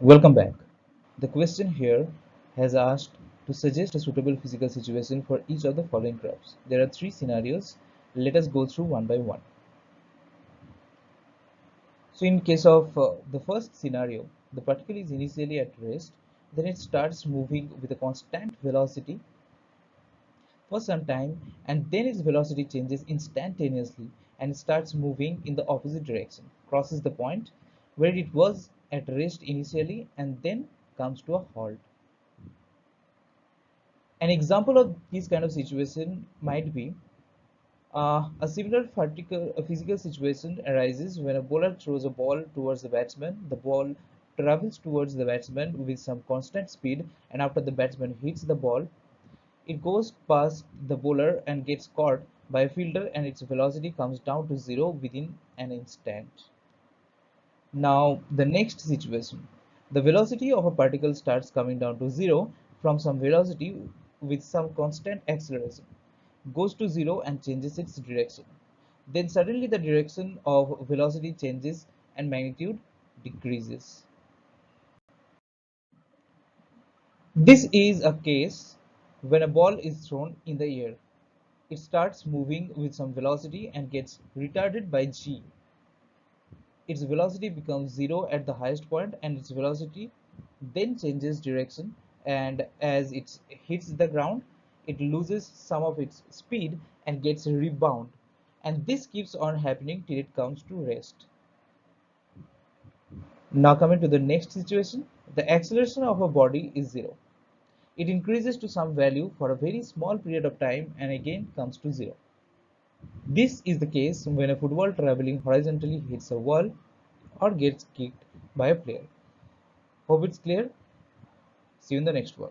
Welcome back. The question here has asked to suggest a suitable physical situation for each of the following graphs. There are three scenarios. Let us go through one by one. So in case of the first scenario, the particle is initially at rest, then it starts moving with a constant velocity for some time, and then its velocity changes instantaneously and starts moving in the opposite direction, crosses the point where it was at rest initially, and then comes to a halt. An example of this kind of situation might be a similar physical situation arises when a bowler throws a ball towards the batsman. The ball travels towards the batsman with some constant speed, and after the batsman hits the ball, it goes past the bowler and gets caught by a fielder, and its velocity comes down to zero within an instant. Now, the next situation. The velocity of a particle starts coming down to zero from some velocity with some constant acceleration, goes to zero and changes its direction. Then suddenly the direction of velocity changes and magnitude decreases. This is a case when a ball is thrown in the air. It starts moving with some velocity and gets retarded by g. Its velocity becomes zero at the highest point, and its velocity then changes direction, and as it hits the ground, it loses some of its speed and gets a rebound, and this keeps on happening till it comes to rest. Now coming to the next situation, the acceleration of a body is zero. It increases to some value for a very small period of time and again comes to zero. This is the case when a football traveling horizontally hits a wall or gets kicked by a player. Hope it's clear. See you in the next one.